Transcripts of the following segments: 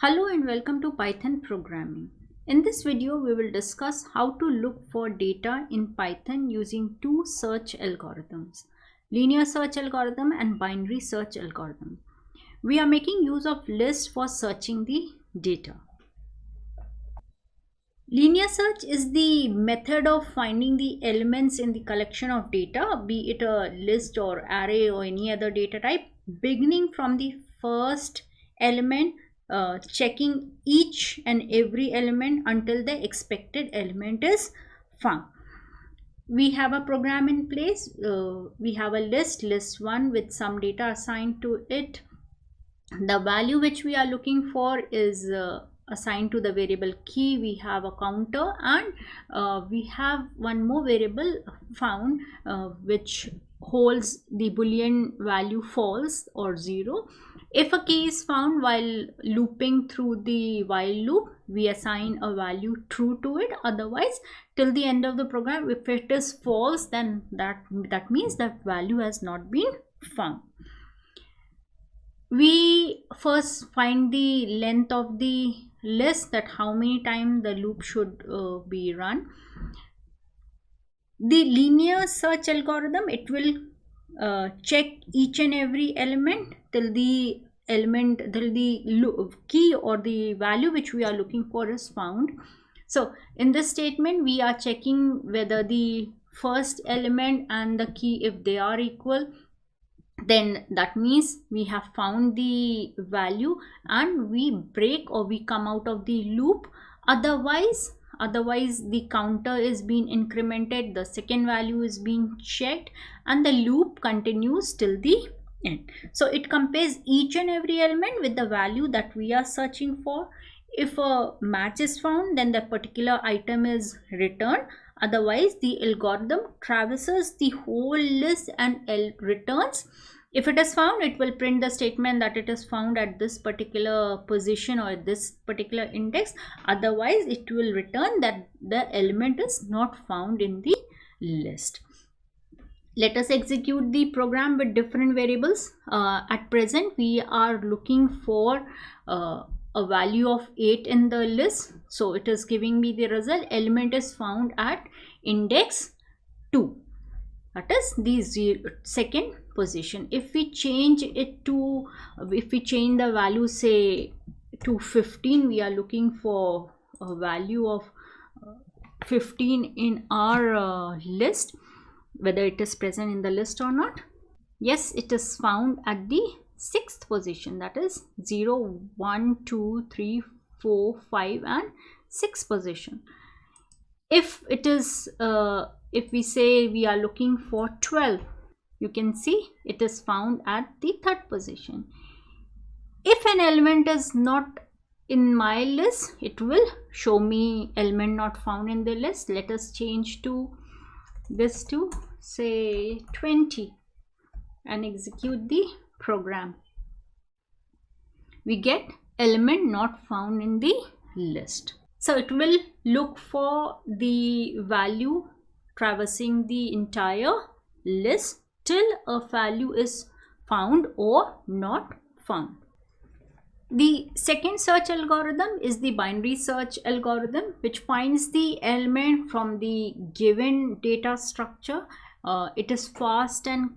Hello and welcome to Python programming. In this video, we will discuss how to look for data in Python using two search algorithms, linear search algorithm and binary search algorithm. We are making use of lists for searching the data. Linear search is the method of finding the elements in the collection of data, be it a list or array or any other data type, beginning from the first element, checking each and every element until the expected element is found. We have a program in place. We have a list 1 with some data assigned to it. The value which we are looking for is assigned to the variable key. We have a counter and we have one more variable found which holds the boolean value false or 0. If a key is found while looping through the while loop, we assign a value true to it. Otherwise, till the end of the program, if it is false, then that means that value has not been found. We first find the length of the list, that how many times the loop should be run. The linear search algorithm, it will check each and every element till the key or the value which we are looking for is found. So in this statement, we are checking whether the first element and the key, if they are equal, then that means we have found the value and we break or we come out of the loop. Otherwise the counter is being incremented, the second value is being checked, and the loop continues till the end. So it compares each and every element with the value that we are searching for. If a match is found, then the particular item is returned. Otherwise, the algorithm traverses the whole list and returns. If it is found, it will print the statement that it is found at this particular position or this particular index. Otherwise, it will return that the element is not found in the list. Let us execute the program with different variables. At present, we are looking for a value of 8 in the list. So it is giving me the result. Element is found at index 2. That is the second position. If we change it to, if we change the value say to 15, we are looking for a value of 15 in our list, whether it is present in the list or not. Yes, it is found at the 6th position, that is 0, 1, 2, 3, 4, 5 and 6th position. If it is if we say we are looking for 12, you can see it is found at the 3rd position. If an element is not in my list, it will show me element not found in the list. Let us change to this to say 20 and execute the program. We get element not found in the list. So it will look for the value traversing the entire list till a value is found or not found. The second search algorithm is the binary search algorithm, which finds the element from the given data structure. It is fast and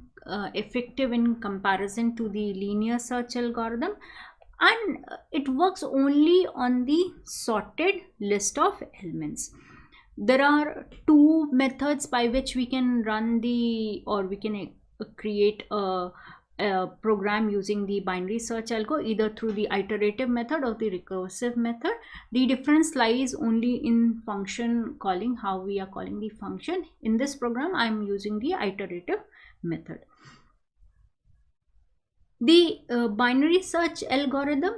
effective in comparison to the linear search algorithm, and it works only on the sorted list of elements. There are two methods by which we can run the, or we can create a program using the binary search algo, either through the iterative method or the recursive method. The difference lies only in function calling, how we are calling the function. In this program, I am using the iterative method. The binary search algorithm,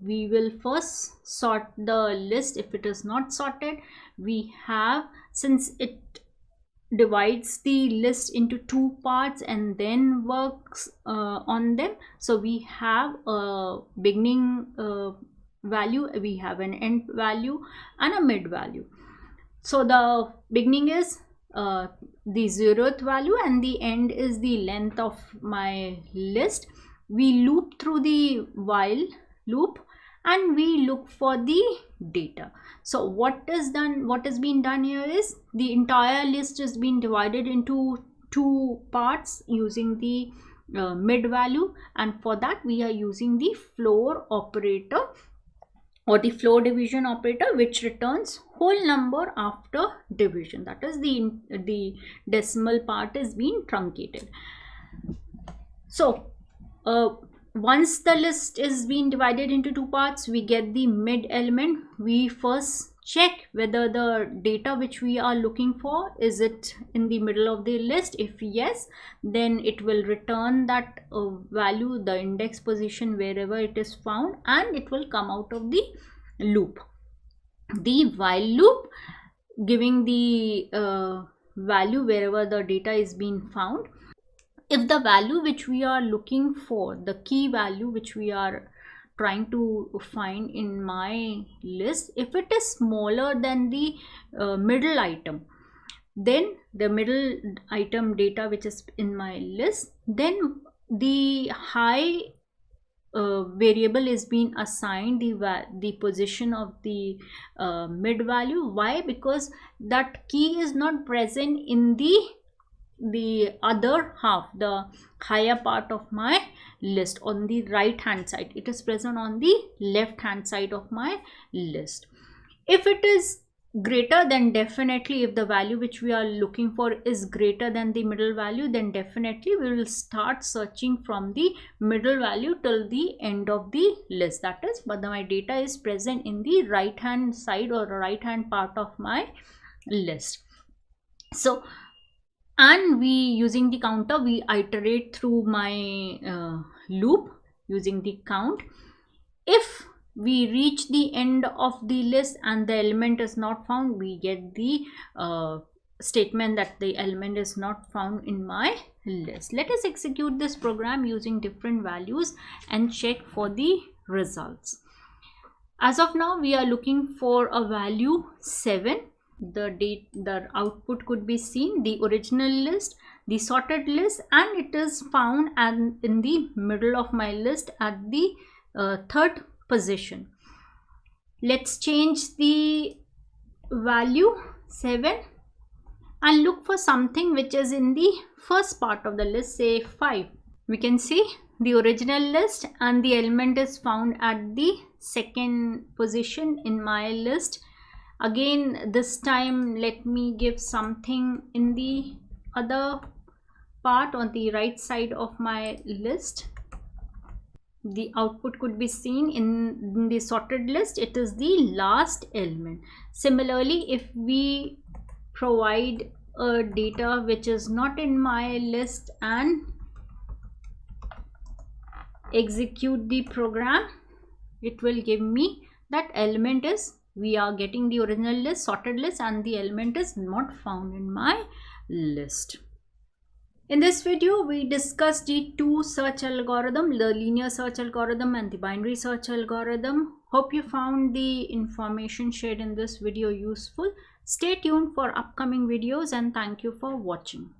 we will first sort the list. If it is not sorted, we have, since it divides the list into two parts and then works on them, so we have a beginning value, we have an end value and a mid value. So the beginning is the 0th value and the end is the length of my list. We loop through the while loop and we look for the data. So what is being done here is the entire list is being divided into two parts using the mid value, and for that we are using the floor operator or the floor division operator, which returns whole number after division. That is the decimal part is being truncated. So once the list is being divided into two parts, we get the mid element. We first check whether the data which we are looking for, is it in the middle of the list. If yes, then it will return that value, the index position wherever it is found, and it will come out of the loop. The while loop giving the value wherever the data is being found. If the value which we are looking for, the key value which we are trying to find in my list, if it is smaller than the middle item, then the middle item data which is in my list, then the high variable is being assigned the position of the mid value. Why? Because that key is not present in the other half, the higher part of my list on the right hand side. It is present on the left hand side of my list. If it is greater, then definitely, if the value which we are looking for is greater than the middle value, then definitely we will start searching from the middle value till the end of the list. That is, but my data is present in the right hand side or right hand part of my list. So, and we using the counter, we iterate through my loop using the count. If we reach the end of the list and the element is not found, we get the statement that the element is not found in my list. Let us execute this program using different values and check for the results. As of now, we are looking for a value 7. The output could be seen, the original list, the sorted list, and it is found and in the middle of my list at the third position. Let's change the value 7 and look for something which is in the first part of the list, say 5. We can see the original list and the element is found at the second position in my list. Again, this time let me give something in the other part on the right side of my list. The output could be seen in the sorted list. It is the last element. Similarly, if we provide a data which is not in my list and execute the program, it will give me that element is, we are getting the original list, sorted list, and the element is not found in my list. In this video, we discussed the two search algorithm, the linear search algorithm and the binary search algorithm. Hope you found the information shared in this video useful. Stay tuned for upcoming videos and thank you for watching.